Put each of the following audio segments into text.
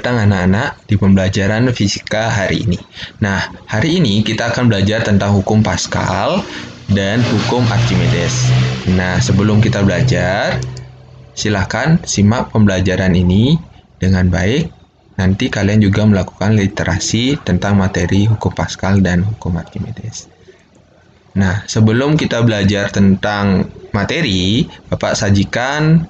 Datang anak-anak di pembelajaran fisika hari ini. Nah, hari ini kita akan belajar tentang hukum Pascal dan hukum Archimedes. Nah, sebelum kita belajar, silakan simak pembelajaran ini dengan baik. Nanti kalian juga melakukan literasi tentang materi hukum Pascal dan hukum Archimedes. Nah, sebelum kita belajar tentang materi, Bapak sajikan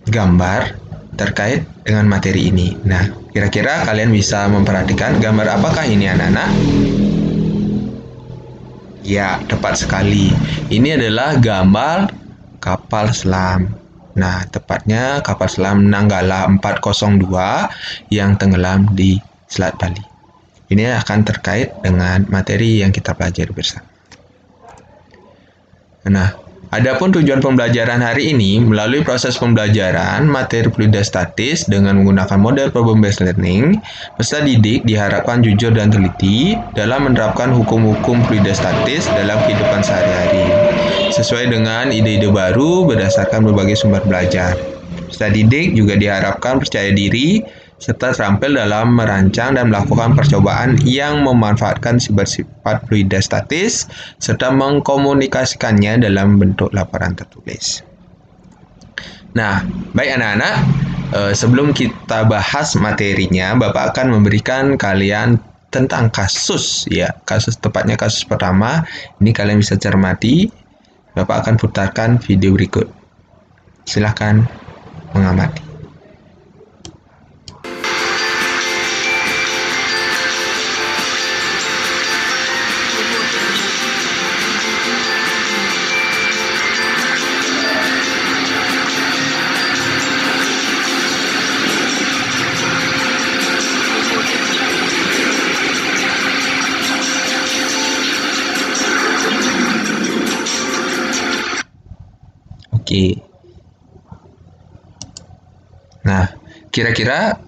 gambar terkait dengan materi ini. Nah, kira-kira kalian bisa memperhatikan gambar apakah ini anak-anak? Ya, tepat sekali. Ini adalah gambar kapal selam. Nah, tepatnya kapal selam Nanggala 402 yang tenggelam di Selat Bali. Ini akan terkait dengan materi yang kita pelajari bersama. Nah, adapun tujuan pembelajaran hari ini, melalui proses pembelajaran materi fluida statis dengan menggunakan model problem-based learning, peserta didik diharapkan jujur dan teliti dalam menerapkan hukum-hukum fluida statis dalam kehidupan sehari-hari, sesuai dengan ide-ide baru berdasarkan berbagai sumber belajar. Peserta didik juga diharapkan percaya diri serta terampil dalam merancang dan melakukan percobaan yang memanfaatkan sifat fluida statis serta mengkomunikasikannya dalam bentuk laporan tertulis. Nah, baik anak-anak, sebelum kita bahas materinya, Bapak akan memberikan kalian tentang kasus, ya, kasus tepatnya kasus pertama. Ini kalian bisa cermati. Bapak akan putarkan video berikut. Silakan mengamati. Oke. Nah, kira-kira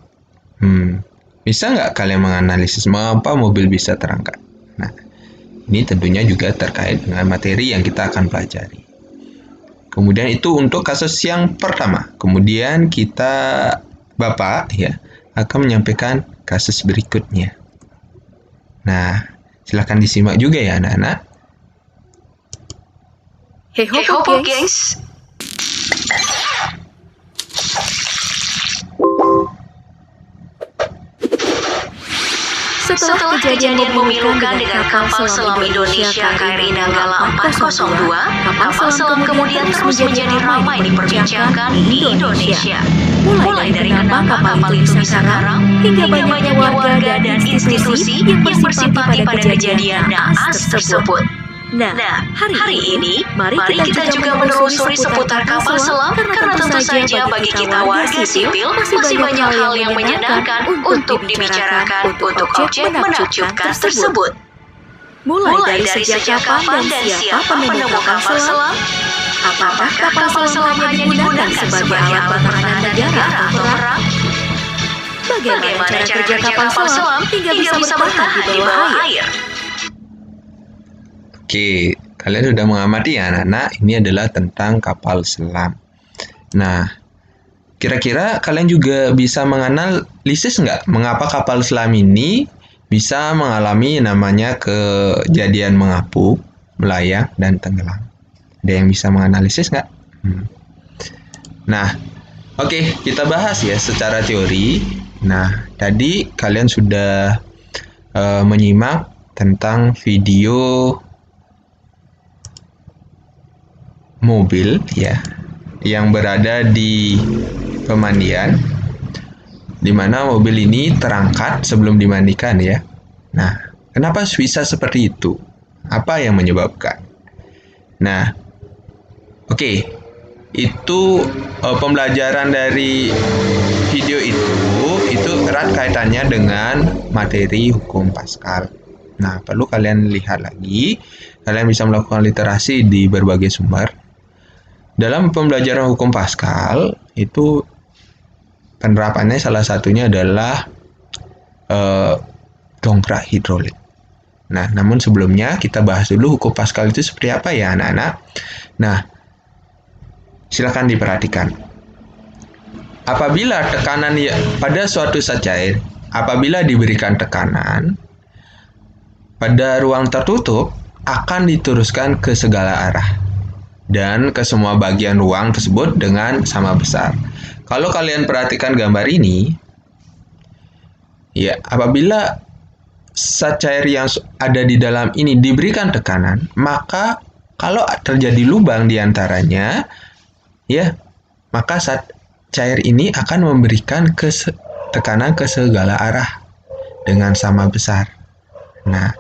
bisa nggak kalian menganalisis mengapa mobil bisa terangkat? Nah, ini tentunya juga terkait dengan materi yang kita akan pelajari. Kemudian itu untuk kasus yang pertama. Kemudian Bapak ya akan menyampaikan kasus berikutnya. Nah, silakan disimak juga ya anak-anak. Hey hopo gengs. Setelah kejadian memilukan dengan kapal selam Indonesia KRI Nanggala 402, kapal selam kemudian terus menjadi ramai diperbincangkan di Indonesia. Mulai dari kenapa kapal itu bisa karam, hingga banyaknya warga dan institusi yang bersimpati pada kejadian naas tersebut. Nah, hari ini, mari kita juga menelusuri seputar kapal selam, karena tentu saja bagi kita warga sipil, masih banyak hal yang menyenangkan untuk dibicarakan untuk objek menakjubkan tersebut. Mulai dari sejak kapan dan siapa penemu kapal selam? Apakah kapal selam hanya digunakan sebagai alat pertahanan negara atau perang? Bagaimana cara kerja kapal selam hingga bisa bertahan di bawah air? Oke, kalian sudah mengamati ya anak-anak, ini adalah tentang kapal selam. Nah, kira-kira kalian juga bisa menganalisis nggak mengapa kapal selam ini bisa mengalami namanya kejadian mengapung, melayang, dan tenggelam. Ada yang bisa menganalisis nggak? Nah, oke, kita bahas ya secara teori. Nah, tadi kalian sudah menyimak tentang video mobil ya yang berada di pemandian, di mana mobil ini terangkat sebelum dimandikan ya. Nah, kenapa bisa seperti itu? Apa yang menyebabkan? Nah, oke, itu pembelajaran dari video itu erat kaitannya dengan materi hukum Pascal. Nah, perlu kalian lihat lagi, kalian bisa melakukan literasi di berbagai sumber. Dalam pembelajaran hukum Pascal, itu penerapannya salah satunya adalah dongkrak hidrolik. Nah, namun sebelumnya kita bahas dulu hukum Pascal itu seperti apa ya anak-anak. Nah, silakan diperhatikan. apabila tekanan pada suatu zat cair, apabila diberikan tekanan pada ruang tertutup akan diteruskan ke segala arah dan ke semua bagian ruang tersebut dengan sama besar. Kalau kalian perhatikan gambar ini, ya, apabila zat cair yang ada di dalam ini diberikan tekanan, maka kalau terjadi lubang di antaranya, ya, maka zat cair ini akan memberikan tekanan ke segala arah dengan sama besar. Nah,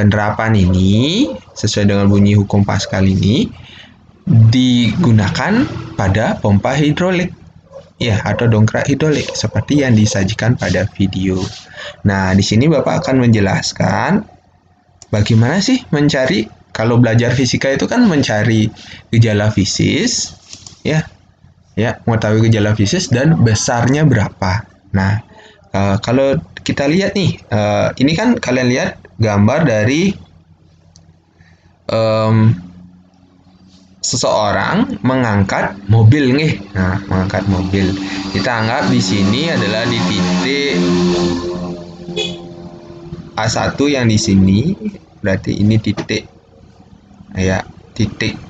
penerapan ini sesuai dengan bunyi hukum Pascal ini digunakan pada pompa hidrolik, ya, atau dongkrak hidrolik seperti yang disajikan pada video. Nah, di sini Bapak akan menjelaskan bagaimana sih mencari, kalau belajar fisika itu kan mencari gejala fisis, ya, mengetahui gejala fisis dan besarnya berapa. Nah, kalau kita lihat nih, ini kan kalian lihat gambar dari seseorang mengangkat mobil nih. Nah, mengangkat mobil. Kita anggap di sini adalah di titik A1 yang di sini, berarti ini titik, ya, titik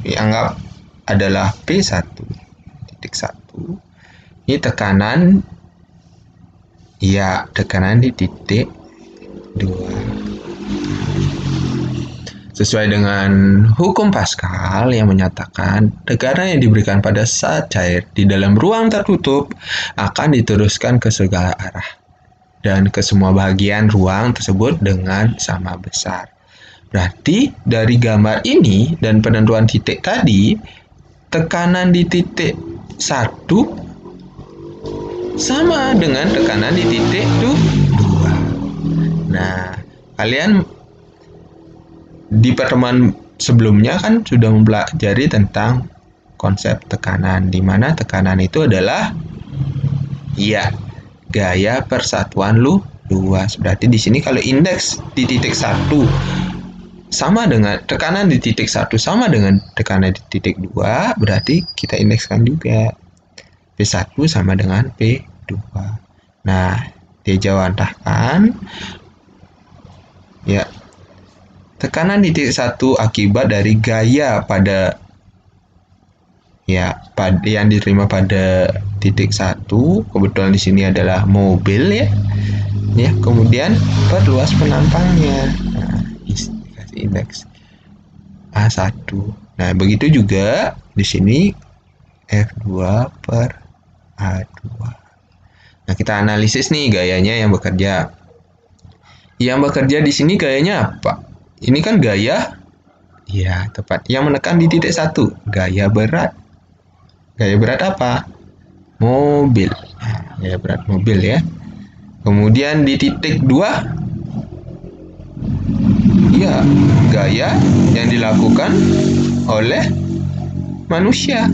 dianggap adalah P1, titik 1. Ini tekanan, ya, tekanan di titik 2. Sesuai dengan hukum Pascal yang menyatakan tekanan yang diberikan pada zat cair di dalam ruang tertutup akan diteruskan ke segala arah dan ke semua bagian ruang tersebut dengan sama besar. Berarti dari gambar ini dan penentuan titik tadi, tekanan di titik 1 sama dengan tekanan di titik 2. Nah, kalian di pertemuan sebelumnya kan sudah mempelajari tentang konsep tekanan, di mana tekanan itu adalah, ya, gaya persatuan luas. Berarti di sini kalau indeks di titik 1 sama dengan tekanan di titik 1 sama dengan tekanan di titik 2, berarti kita indekskan juga P1 sama dengan P2. Nah, dijawantahkan, ya, tekanan di titik 1 akibat dari gaya pada, ya, yang diterima pada titik 1, kebetulan di sini adalah mobil, ya, kemudian perluas penampangnya. Nah, dikasih indeks A1. Nah, begitu juga di sini F2 per A2. Nah, kita analisis nih gayanya yang bekerja. Yang bekerja di sini gayanya apa? Ini kan gaya, ya, tepat, yang menekan di titik 1, gaya berat. Gaya berat apa? Mobil. Nah, gaya berat mobil, ya. Kemudian di titik 2, ya, gaya yang dilakukan oleh manusia.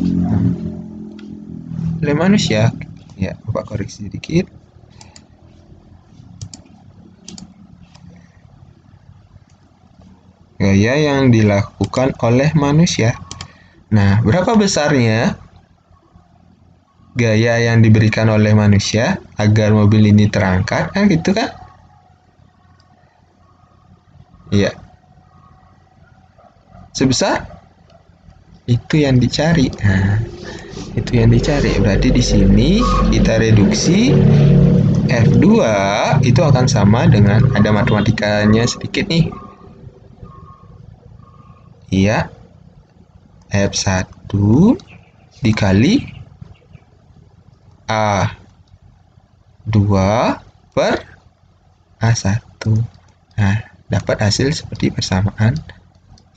Oleh manusia. Ya, Bapak koreksi sedikit. Gaya yang dilakukan oleh manusia. Nah, berapa besarnya gaya yang diberikan oleh manusia agar mobil ini terangkat? Kan gitu kan? Iya. Sebesar itu yang dicari. Nah, itu yang dicari. Berarti di sini kita reduksi F2 itu akan sama dengan, ada matematikanya sedikit nih. Iya, F1 dikali A2 per A1. Nah, dapat hasil seperti persamaan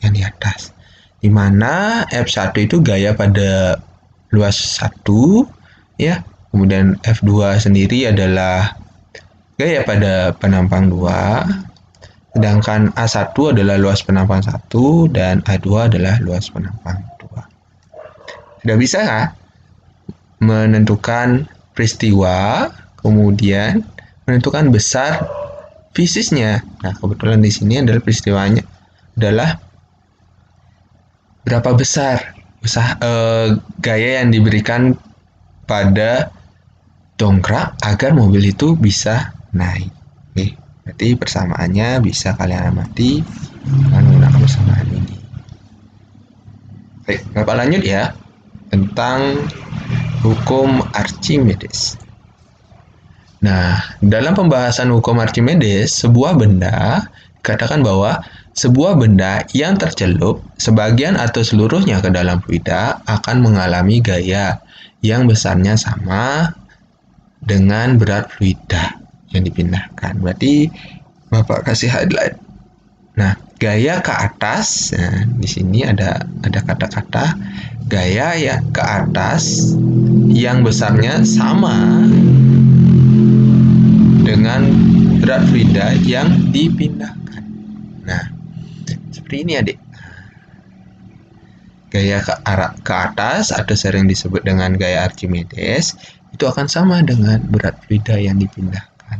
yang di atas, di mana F1 itu gaya pada luas 1, ya, kemudian F2 sendiri adalah gaya pada penampang 2, sedangkan A1 adalah luas penampang 1 dan A2 adalah luas penampang 2. Sudah bisa nggak menentukan peristiwa, kemudian menentukan besar fisisnya? Nah, kebetulan di sini adalah peristiwanya adalah berapa besar gaya yang diberikan pada dongkrak agar mobil itu bisa naik. Oke, berarti persamaannya bisa kalian amati dengan menggunakan persamaan ini. Baik, Bapak lanjut ya tentang hukum Archimedes. Nah, dalam pembahasan hukum Archimedes, sebuah benda dikatakan bahwa sebuah benda yang tercelup sebagian atau seluruhnya ke dalam fluida akan mengalami gaya yang besarnya sama dengan berat fluida yang dipindahkan. Berarti Bapak kasih highlight. Nah, gaya ke atas. Nah, di sini ada kata-kata gaya ya ke atas yang besarnya sama dengan berat fluida yang dipindahkan. Nah, seperti ini adik. Gaya ke atas atau sering disebut dengan gaya Archimedes itu akan sama dengan berat fluida yang dipindahkan.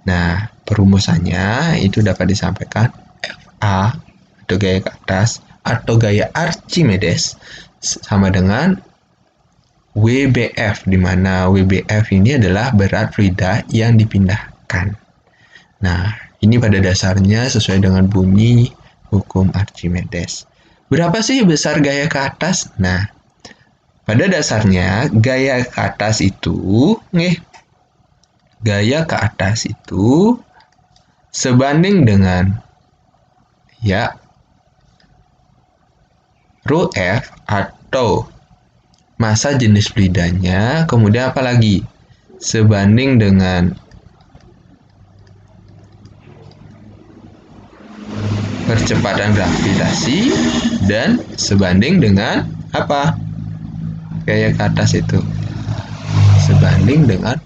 Nah, perumusannya itu dapat disampaikan FA atau gaya ke atas atau gaya Archimedes sama dengan WBF, di mana WBF ini adalah berat fluida yang dipindahkan. Nah, ini pada dasarnya sesuai dengan bunyi hukum Archimedes. Berapa sih besar gaya ke atas? Nah, pada dasarnya gaya ke atas itu, gaya ke atas itu sebanding dengan ya rho F atau massa jenis fluidanya, kemudian apa lagi? Sebanding dengan percepatan gravitasi dan sebanding dengan apa? Gaya ke atas itu sebanding dengan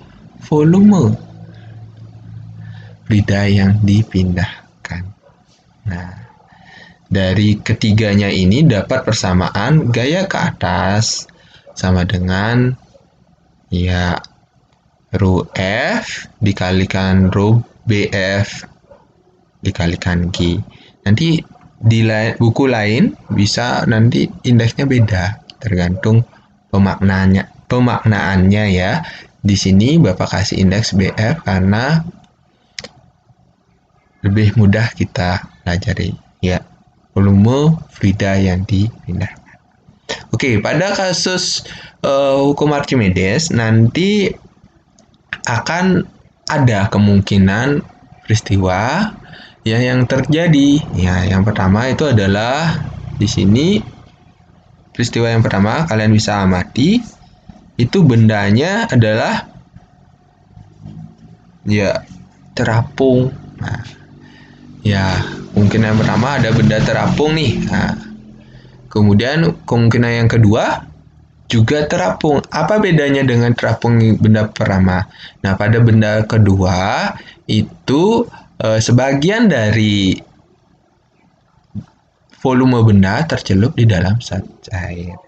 volume fluida yang dipindahkan. Nah, dari ketiganya ini dapat persamaan gaya ke atas sama dengan ya rho F dikalikan rho BF dikalikan G. Nanti di buku lain bisa nanti indeksnya beda tergantung pemaknaannya ya. Di sini Bapak kasih indeks BF karena lebih mudah kita pelajari ya volume fluida yang dipindahkan. Oke, pada kasus hukum Archimedes nanti akan ada kemungkinan peristiwa yang terjadi. Ya, yang pertama itu adalah di sini peristiwa yang pertama kalian bisa amati itu bendanya adalah ya terapung. Nah, ya kemungkinan pertama ada benda terapung nih. Nah, kemudian kemungkinan yang kedua juga terapung. Apa bedanya dengan terapung benda pertama? Nah, pada benda kedua itu sebagian dari volume benda tercelup di dalam zat cair.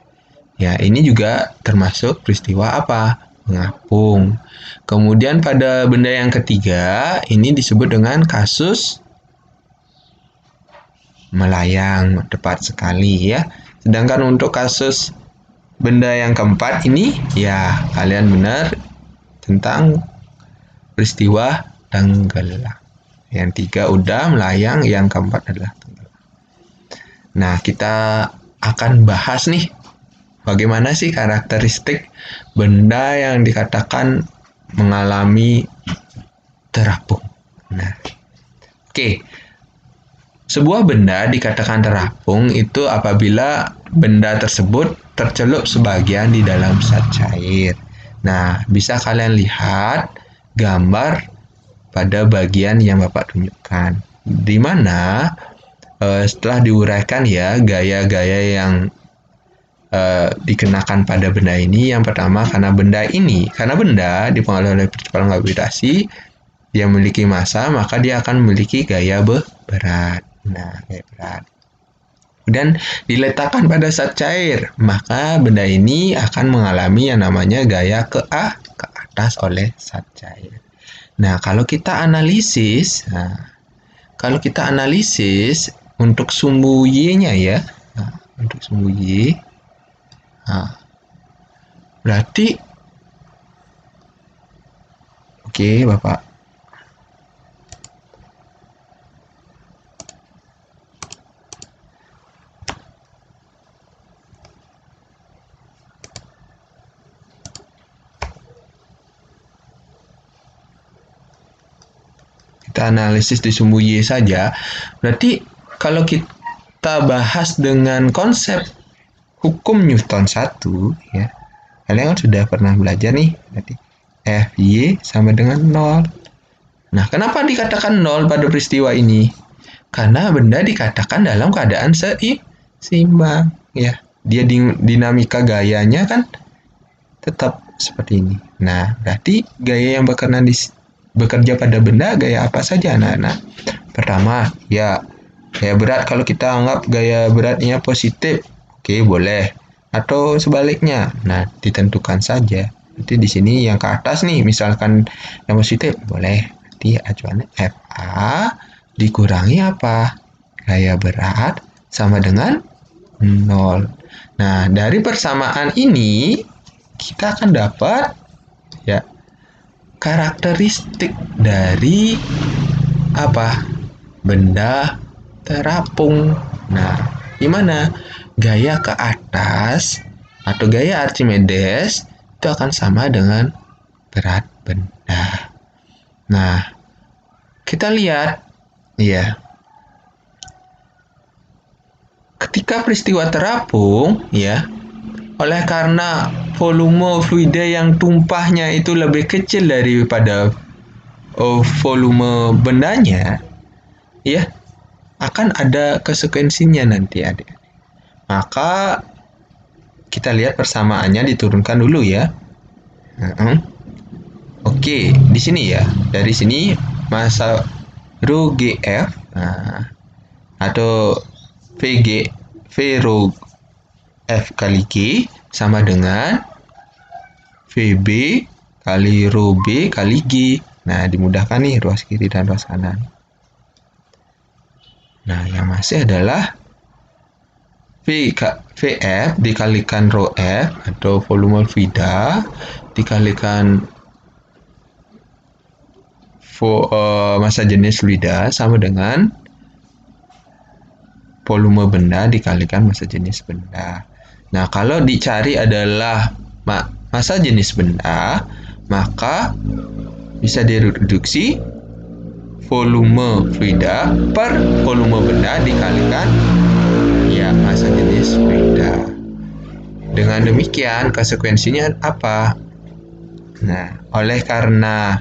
Ya, ini juga termasuk peristiwa apa? Mengapung. Kemudian pada benda yang ketiga, ini disebut dengan kasus melayang, tepat sekali ya. Sedangkan untuk kasus benda yang keempat ini, ya kalian benar tentang peristiwa tenggelam. Yang tiga udah melayang, yang keempat adalah tenggelam. Nah, kita akan bahas nih, bagaimana sih karakteristik benda yang dikatakan mengalami terapung. Nah, oke. Sebuah benda dikatakan terapung itu apabila benda tersebut tercelup sebagian di dalam zat cair. Nah, bisa kalian lihat gambar pada bagian yang Bapak tunjukkan. Di mana setelah diuraikan ya gaya-gaya yang dikenakan pada benda ini. Yang pertama karena benda dipengaruhi oleh percepatan gravitasi, dia memiliki massa, maka dia akan memiliki gaya berat. Nah, gaya berat. Dan diletakkan pada zat cair, maka benda ini akan mengalami yang namanya gaya ke atas oleh zat cair. Nah, kalau kita analisis untuk sumbu Y-nya ya, untuk sumbu Y, berarti Oke, Bapak. Kita analisis di sumbu Y saja. Berarti kalau kita bahas dengan konsep hukum Newton 1, ya, kalian kan sudah pernah belajar nih, berarti Fy sama dengan 0. Nah, kenapa dikatakan 0 pada peristiwa ini? Karena benda dikatakan dalam keadaan seimbang, ya. Dia dinamika gayanya kan tetap seperti ini. Nah, berarti gaya yang bekerja pada benda gaya apa saja, anak-anak? Pertama, ya gaya berat. Kalau kita anggap gaya beratnya positif, oke, boleh. Atau sebaliknya, nah ditentukan saja. Nanti di sini yang ke atas nih, misalkan yang positif, boleh. Nanti acuannya Fa dikurangi apa? Gaya berat sama dengan 0. Nah, dari persamaan ini kita akan dapat, ya, karakteristik dari apa? Benda terapung. Nah, gimana? Gaya ke atas atau gaya Archimedes itu akan sama dengan berat benda. Nah, kita lihat, ya, ketika peristiwa terapung, ya, oleh karena volume fluida yang tumpahnya itu lebih kecil daripada volume bendanya, ya, akan ada konsekuensinya nanti, adik. Maka kita lihat persamaannya diturunkan dulu, ya. Oke, di sini, ya, dari sini massa rho GF, atau VG V rho F kali G sama dengan VB kali rho B kali G. Nah, dimudahkan nih ruas kiri dan ruas kanan. Nah, yang masih adalah VF dikalikan rho F atau volume fluida dikalikan massa jenis fluida sama dengan volume benda dikalikan massa jenis benda. Nah, kalau dicari adalah massa jenis benda, maka bisa direduksi volume fluida per volume benda dikalikan, ya, massa jenis fluida. Dengan demikian, konsekuensinya apa? Nah, oleh karena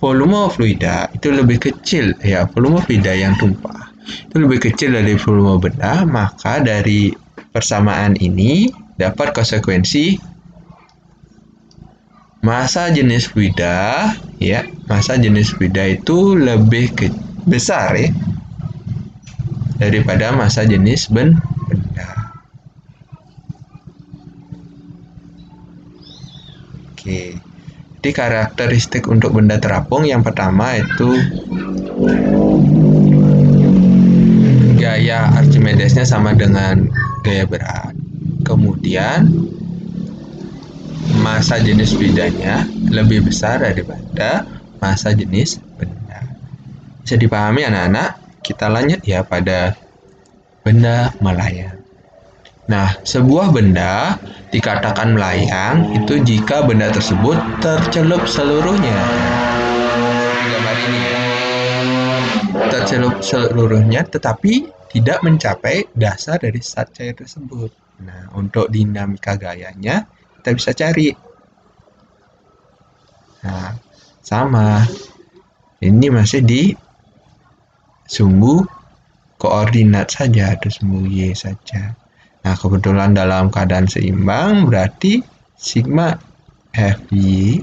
volume fluida itu lebih kecil, ya, volume fluida yang tumpah itu lebih kecil dari volume benda, maka dari persamaan ini dapat konsekuensi massa jenis fluida, ya, massa jenis fluida itu lebih besar, ya, daripada massa jenis benda. Oke. Jadi karakteristik untuk benda terapung yang pertama itu gaya Archimedesnya sama dengan gaya berat. Kemudian massa jenis fluidanya lebih besar daripada massa jenis benda. Bisa dipahami, anak-anak? Kita lanjut, ya, pada benda melayang. Nah, sebuah benda dikatakan melayang itu jika benda tersebut tercelup seluruhnya. Di gambar ini, ya, tercelup seluruhnya tetapi tidak mencapai dasar dari zat cair tersebut. Nah, untuk dinamika gayanya kita bisa cari. Nah, sama. Ini masih di sumbu koordinat saja atau sumbu Y saja. Nah, kebetulan dalam keadaan seimbang berarti sigma Fy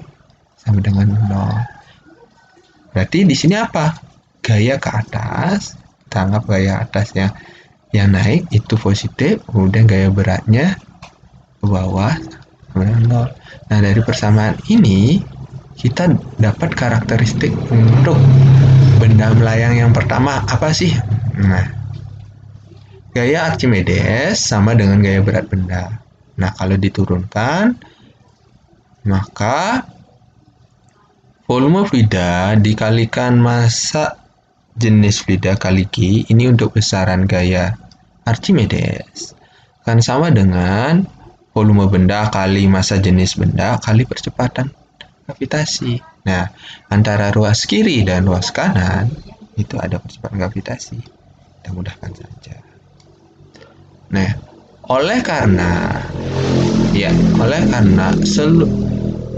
sama dengan 0. Berarti di sini apa? Gaya ke atas, kita anggap gaya atas yang naik itu positif, kemudian gaya beratnya ke bawah sama dengan 0. Nah, dari persamaan ini kita dapat karakteristik untuk benda melayang yang pertama apa sih? Nah, gaya Archimedes sama dengan gaya berat benda. Nah, kalau diturunkan, maka volume fluida dikalikan massa jenis fluida kali G, ini untuk besaran gaya Archimedes, akan sama dengan volume benda kali massa jenis benda kali percepatan gravitasi. Nah, antara ruas kiri dan ruas kanan itu ada percepatan gravitasi. Kita mudahkan saja. Nah, oleh karena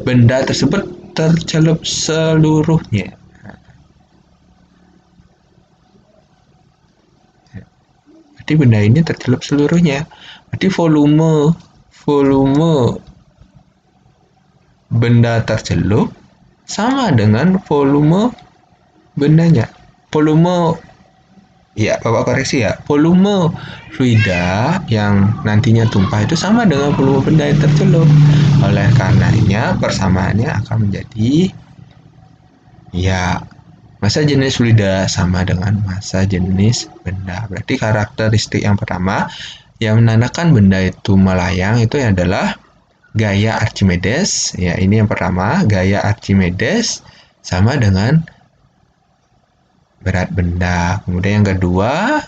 benda tersebut tercelup seluruhnya. Berarti benda ini tercelup seluruhnya. Berarti volume benda tercelup sama dengan volume bendanya. Bapak koreksi ya. Volume fluida yang nantinya tumpah itu sama dengan volume benda yang tercelup. Oleh karenanya persamaannya akan menjadi massa jenis fluida sama dengan massa jenis benda. Berarti karakteristik yang pertama yang menandakan benda itu melayang itu adalah gaya Archimedes. Ya, ini yang pertama, gaya Archimedes sama dengan berat benda. Kemudian yang kedua,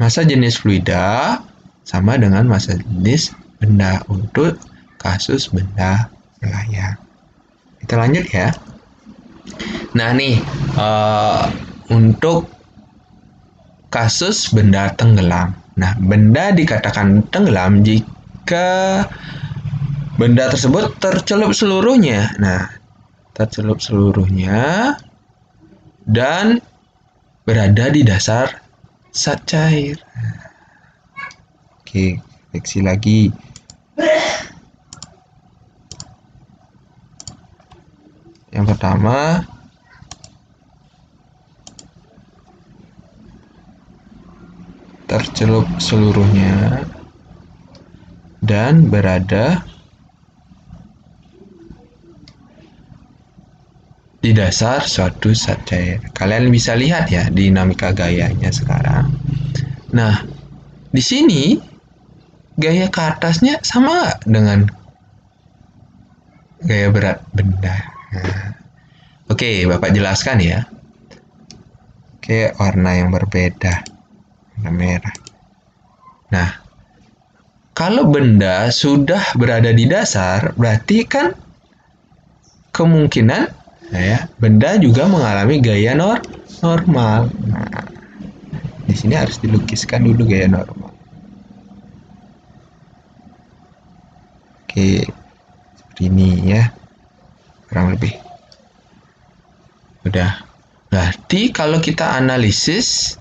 massa jenis fluida sama dengan massa jenis benda untuk kasus benda melayang. Kita lanjut ya. Nah nih, untuk kasus benda tenggelam. Nah, benda dikatakan tenggelam jika benda tersebut tercelup seluruhnya. Nah, tercelup seluruhnya dan berada di dasar zat cair. Oke, koreksi lagi. Yang pertama, tercelup seluruhnya dan berada di dasar suatu zat cair. Kalian bisa lihat ya dinamika gayanya sekarang. Nah, di sini gaya ke atasnya sama dengan gaya berat benda. Nah, oke, Bapak jelaskan ya. Oke, warna yang berbeda. Warna merah. Nah, kalau benda sudah berada di dasar, berarti kan kemungkinan benda juga mengalami gaya normal. Nah, di sini harus dilukiskan dulu gaya normal. Oke, seperti ini ya, kurang lebih. Udah. Berarti kalau kita analisis,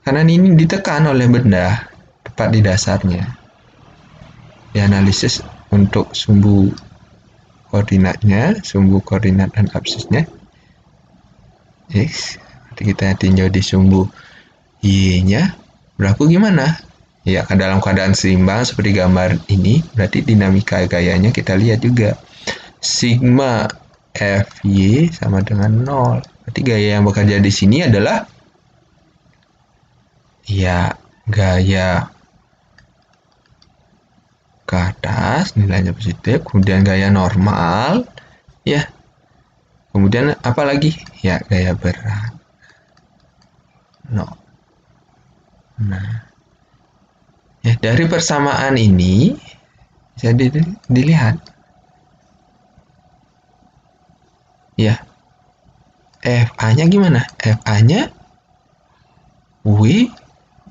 karena ini ditekan oleh benda tepat di dasarnya, dianalisis untuk sumbu koordinatnya, sumbu koordinat dan absisnya X. Nanti kita tinjau di sumbu Y-nya berlaku gimana? Ya, dalam keadaan seimbang seperti gambar ini, berarti dinamika gayanya kita lihat juga. Sigma Fy sama dengan 0. Berarti gaya yang bekerja di sini adalah gaya ke atas, nilainya positif, kemudian gaya normal, ya. Kemudian apa lagi? Ya, gaya berat. Nah, ya dari persamaan ini bisa dilihat, ya. FA-nya gimana? FA-nya W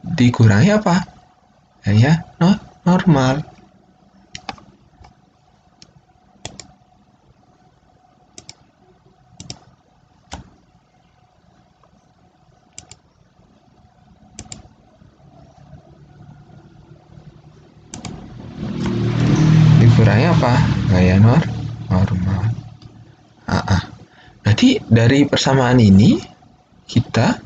dikurangi apa? Ya, normal. Dikurangi apa? Gaya normal. Nanti dari persamaan ini kita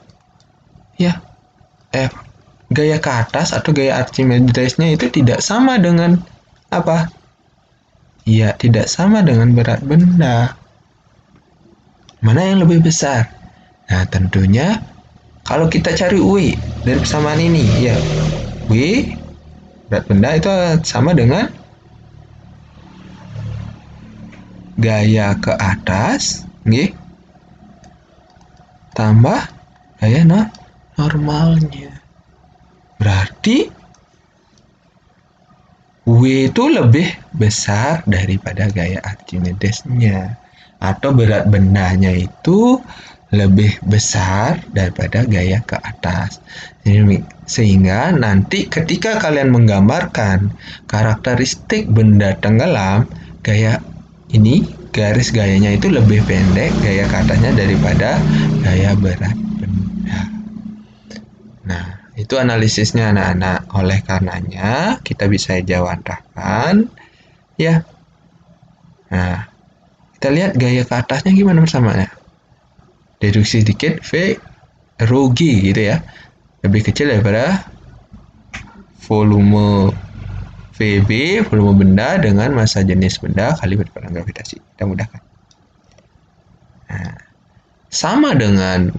gaya ke atas atau gaya Archimedes-nya itu tidak sama dengan apa? Ya, tidak sama dengan berat benda. Mana yang lebih besar? Nah, tentunya kalau kita cari W dari persamaan ini, ya, W berat benda itu sama dengan gaya ke atas, nggih, tambah gaya normalnya. Berarti W itu lebih besar daripada gaya Archimedesnya, atau berat bendanya itu lebih besar daripada gaya ke atas. Sehingga nanti ketika kalian menggambarkan karakteristik benda tenggelam, gaya ini, garis gayanya itu lebih pendek gaya ke atasnya daripada gaya berat benda. Nah, itu analisisnya anak-anak. Oleh karenanya, kita bisa jawantahkan ya. Nah, kita lihat gaya ke atasnya gimana bersamanya. Deduksi sedikit, V rho G gitu ya. Lebih kecil daripada volume VB, volume benda dengan massa jenis benda kali perputaran gravitasi. Kita mudahkan. Nah, sama dengan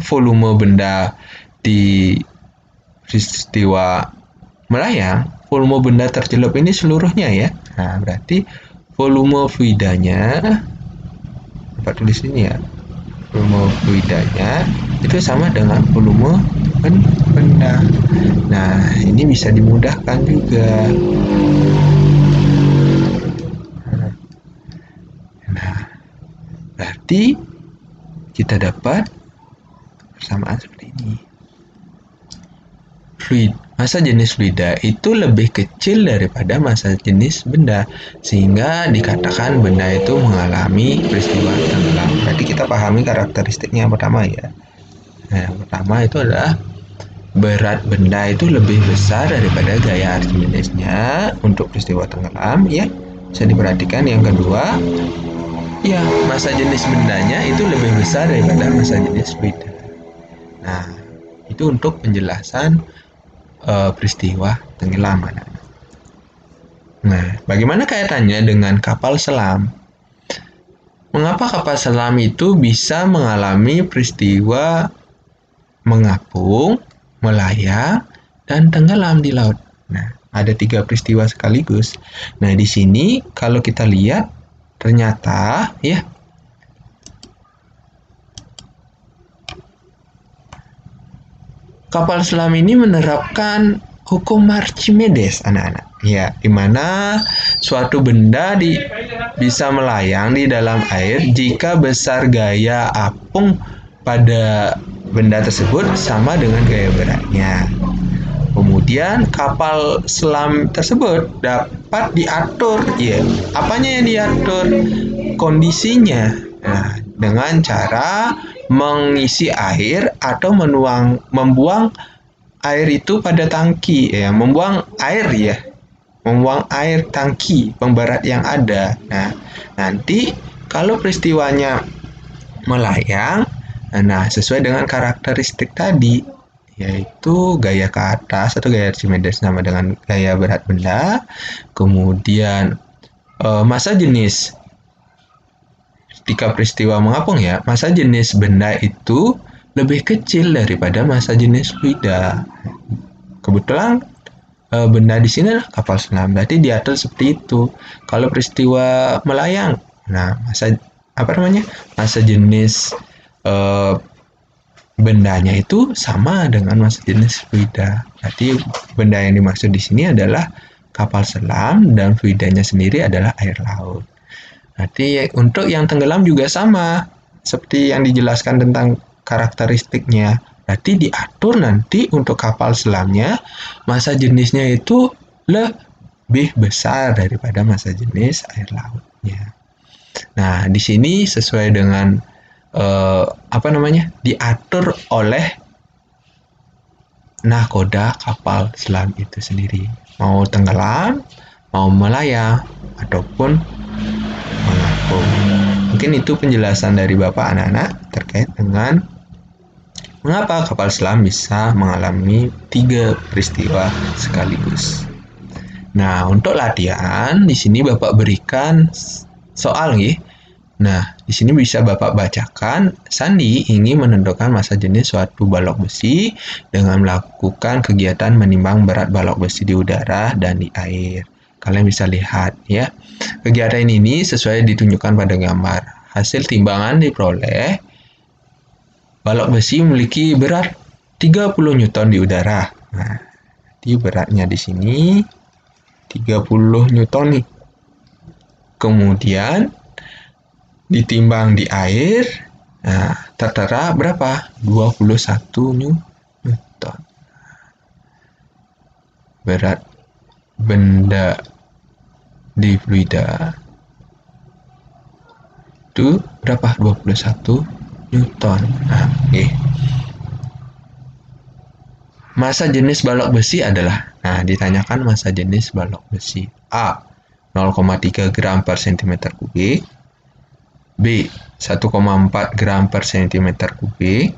volume benda di peristiwa melayang, volume benda tercelup ini seluruhnya ya. Nah, berarti volume fluidanya, dapat tulis ini ya, volume fluidanya itu sama dengan volume benda. Nah, ini bisa dimudahkan juga. Nah, berarti kita dapat persamaan seperti ini. Massa jenis fluida itu lebih kecil daripada massa jenis benda, sehingga dikatakan benda itu mengalami peristiwa tenggelam. Berarti kita pahami karakteristiknya yang pertama ya. Nah, yang pertama itu adalah berat benda itu lebih besar daripada gaya Archimedesnya untuk peristiwa tenggelam ya. Bisa diperhatikan. Yang kedua, ya, massa jenis bendanya itu lebih besar daripada massa jenis fluida. Nah, itu untuk penjelasan peristiwa tenggelam. Nah, bagaimana kaitannya dengan kapal selam? Mengapa kapal selam itu bisa mengalami peristiwa mengapung, melayang, dan tenggelam di laut? Nah, ada 3 peristiwa sekaligus. Nah, di sini kalau kita lihat ternyata ya, kapal selam ini menerapkan hukum Archimedes, anak-anak. Ya, di mana suatu benda bisa melayang di dalam air jika besar gaya apung pada benda tersebut sama dengan gaya beratnya. Kemudian kapal selam tersebut dapat diatur, ya. Apanya yang diatur? Kondisinya. Nah, dengan cara mengisi air atau membuang air itu pada tangki ya, membuang air tangki pemberat yang ada. Nah, nanti kalau peristiwanya melayang, nah sesuai dengan karakteristik tadi, yaitu gaya ke atas atau gaya Archimedes sama dengan gaya berat benda, kemudian massa jenis. Ketika peristiwa mengapung ya, massa jenis benda itu lebih kecil daripada massa jenis fluida. Kebetulan benda di sini adalah kapal selam, berarti diatur seperti itu. Kalau peristiwa melayang, nah massa jenis bendanya itu sama dengan massa jenis fluida. Berarti benda yang dimaksud di sini adalah kapal selam dan fluidanya sendiri adalah air laut. Berarti untuk yang tenggelam juga sama, seperti yang dijelaskan tentang karakteristiknya. Berarti diatur nanti untuk kapal selamnya, massa jenisnya itu lebih besar daripada massa jenis air lautnya. Nah, di sini sesuai dengan diatur oleh nahkoda kapal selam itu sendiri. Mau tenggelam, mau melayang, ataupun mengapung. Mungkin itu penjelasan dari Bapak anak-anak terkait dengan mengapa kapal selam bisa mengalami 3 peristiwa sekaligus. Nah, untuk latihan di sini Bapak berikan soal nih. Nah, di sini bisa Bapak bacakan, Sandi ingin menentukan massa jenis suatu balok besi dengan melakukan kegiatan menimbang berat balok besi di udara dan di air. kalian bisa lihat ya. Kegiatan ini sesuai ditunjukkan pada gambar. Hasil timbangan diperoleh. Balok besi memiliki berat 30 Newton di udara. Nah, di beratnya di sini 30 Newton nih. Kemudian ditimbang di air, nah, tertera berapa? 21 Newton. Berat benda di fluida itu berapa? 21 Newton. Nah, oke. Massa jenis balok besi adalah, nah ditanyakan massa jenis balok besi. A. 0,3 gram per cm kubik. B. 1,4 gram per cm kubik.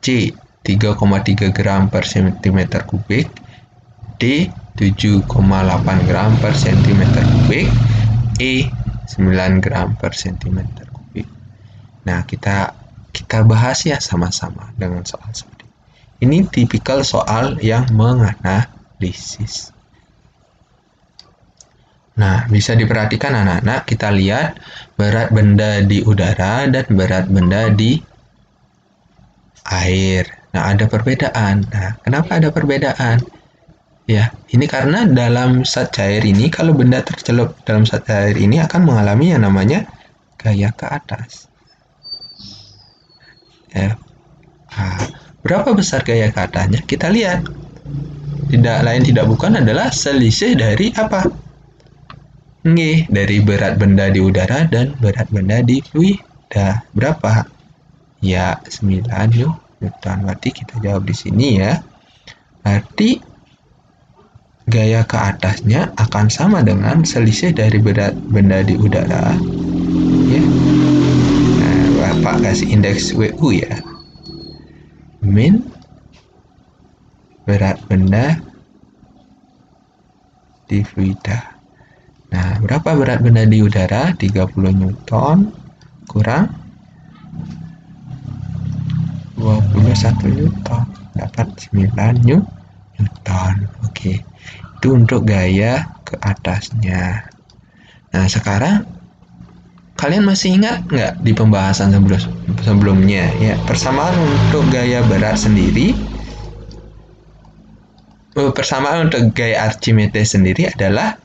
C. 3,3 gram per cm kubik. D. 7,8 gram per cm kubik. E. 9 gram per cm kubik. Nah, kita bahas ya sama-sama dengan soal seperti ini. Ini tipikal soal yang menganalisis. Nah, bisa diperhatikan anak-anak, kita lihat berat benda di udara dan berat benda di air. Nah, ada perbedaan. Nah, kenapa ada perbedaan? Ya, ini karena dalam zat cair ini, kalau benda tercelup dalam zat cair ini akan mengalami yang namanya gaya ke atas. Ya. Nah, berapa besar gaya ke atasnya? Kita lihat. Tidak lain tidak bukan adalah selisih dari apa? Dari berat benda di udara dan berat benda di fluida. Berapa? Ya, 9 Newton. Berarti kita jawab di sini ya. Berarti gaya ke atasnya akan sama dengan selisih dari berat benda di udara. Ya. Nah, Bapak kasih indeks WU ya. Min berat benda di fluida. Nah, berapa berat benda di udara? 30 Newton kurang 21 Newton. Dapat 9 Newton. Oke. Itu untuk gaya ke atasnya. Nah, sekarang kalian masih ingat nggak di pembahasan sebelumnya? Ya, persamaan untuk gaya berat sendiri. Persamaan untuk gaya Archimedes sendiri adalah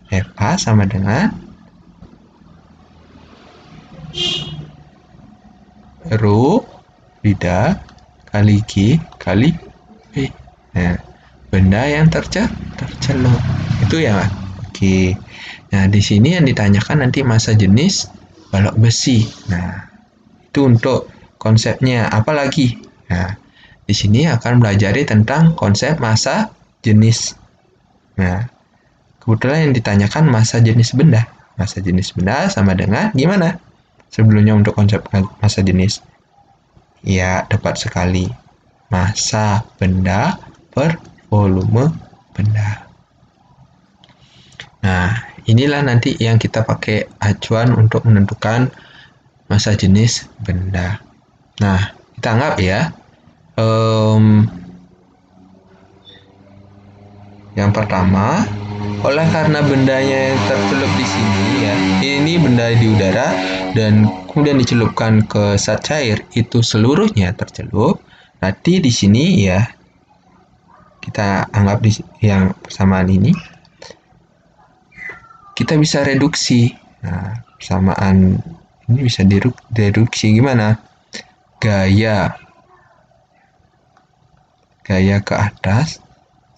FA sama dengan Rho fluida kali G kali V. Nah, benda yang tercelup. Itu ya, Mas. Oke. Nah, di sini yang ditanyakan nanti massa jenis balok besi. Nah, itu untuk konsepnya. Apalagi? Nah, di sini akan belajar tentang konsep massa jenis. Nah, kebetulan yang ditanyakan massa jenis benda. Massa jenis benda sama dengan gimana? Sebelumnya untuk konsep massa jenis. Ya, tepat sekali. Massa benda per volume benda. Nah, inilah nanti yang kita pakai acuan untuk menentukan massa jenis benda. Nah, kita anggap ya. Yang pertama, oleh karena bendanya yang tercelup di sini ya, ini benda di udara dan kemudian dicelupkan ke zat cair, itu seluruhnya tercelup. Berarti di sini ya, kita anggap di yang persamaan ini, kita bisa reduksi. Nah, persamaan ini bisa direduksi gimana? Gaya ke atas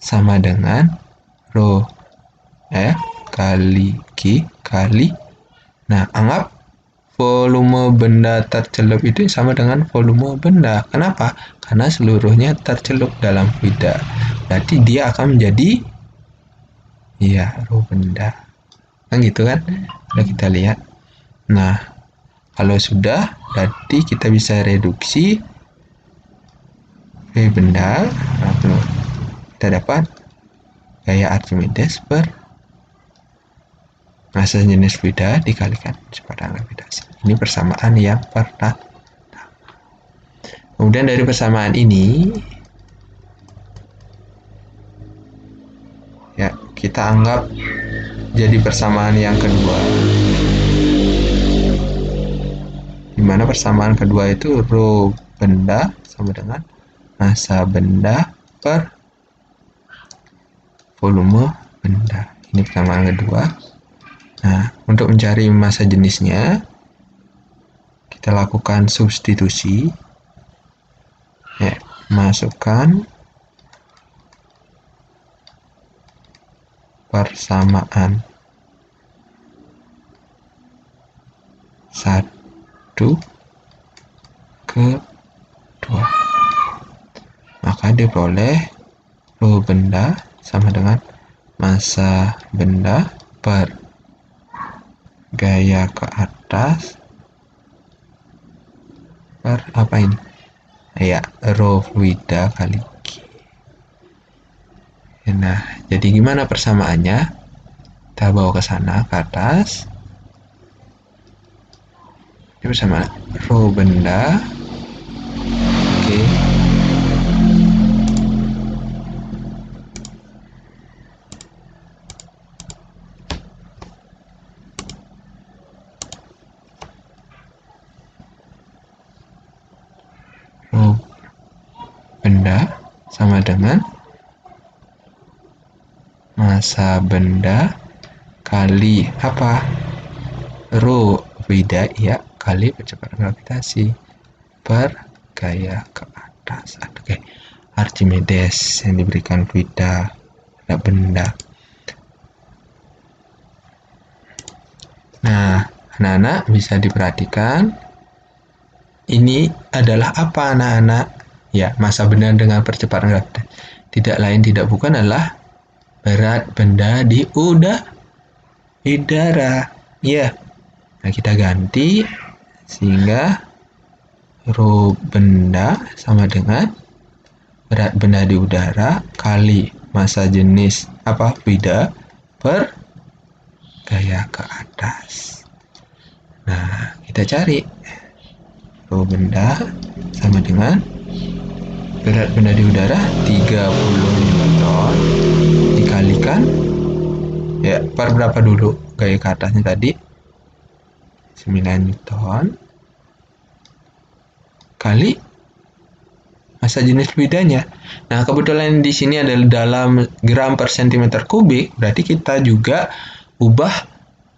sama dengan Rho kali G kali. Nah, anggap volume benda tercelup itu sama dengan volume benda. Kenapa? Karena seluruhnya tercelup dalam fluida. Berarti dia akan menjadi ya Rho benda. Kan gitu kan? Udah kita lihat. Nah, kalau sudah, berarti kita bisa reduksi V benda. Nah, kita dapat gaya Archimedes per massa jenis fluida dikalikan pada gravitasi. Ini persamaan yang pertama. Kemudian dari persamaan ini ya kita kita anggap jadi persamaan yang kedua, di mana persamaan kedua itu rho benda sama dengan massa benda per volume benda. Ini persamaan kedua. Nah, untuk mencari massa jenisnya, kita lakukan substitusi. Ya, masukkan persamaan 1 ke 2. Maka diperoleh rho benda sama dengan massa benda per gaya ke atas per apa ini? Ya, rho fluida kali G. Nah, jadi gimana persamaannya? Kita bawa ke sana, ke atas. Ini persamaan rho benda. Oke. Rho benda sama dengan massa benda kali apa? Rho fluida ya kali percepatan gravitasi per gaya ke atas. Oke, Archimedes yang diberikan fluida benda. Nah, anak-anak bisa diperhatikan, ini adalah apa anak-anak? Ya, massa benda dengan percepatan gravitasi. Tidak lain tidak bukan adalah berat benda di udara. Ya. Nah, kita ganti sehingga rho benda sama dengan berat benda di udara kali massa jenis apa? Fluida per gaya ke atas. Nah, kita cari rho benda sama dengan berat benda di udara 30 Newton dikalikan ya per berapa dulu gaya ke atasnya tadi 9 Newton kali massa jenis fluidanya. Nah, kebetulan di sini adalah dalam gram per centimeter kubik, berarti kita juga ubah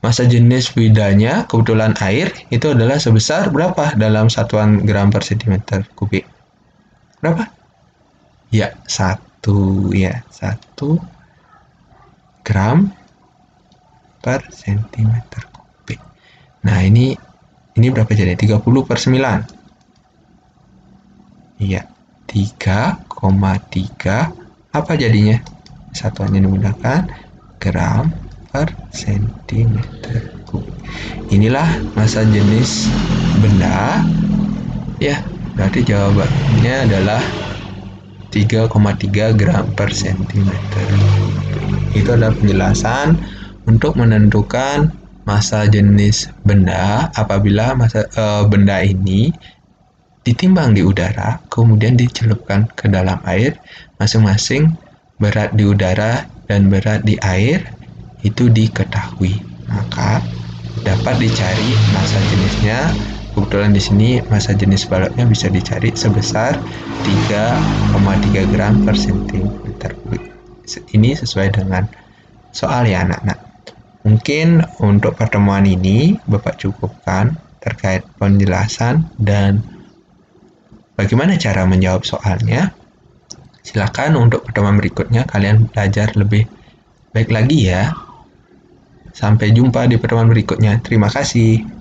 massa jenis fluidanya, kebetulan air, itu adalah sebesar berapa dalam satuan gram per centimeter kubik? Berapa? Ya, 1 gram per centimeter kubik. Nah, ini berapa jadi? 30/9. Iya, 3,3 apa jadinya? Satuannya digunakan gram per centimeter kubik. Inilah massa jenis benda. Ya, berarti jawabannya adalah 3,3 gram per centimeter. Itu adalah penjelasan untuk menentukan massa jenis benda apabila benda ini ditimbang di udara, kemudian dicelupkan ke dalam air, masing-masing berat di udara dan berat di air itu diketahui. Maka dapat dicari massa jenisnya. Kebetulan di sini massa jenis baloknya bisa dicari sebesar 3,3 gram per centimeter kubik. Ini sesuai dengan soal ya anak-anak. Mungkin untuk pertemuan ini Bapak cukupkan terkait penjelasan dan bagaimana cara menjawab soalnya. Silakan untuk pertemuan berikutnya kalian belajar lebih baik lagi ya. Sampai jumpa di pertemuan berikutnya. Terima kasih.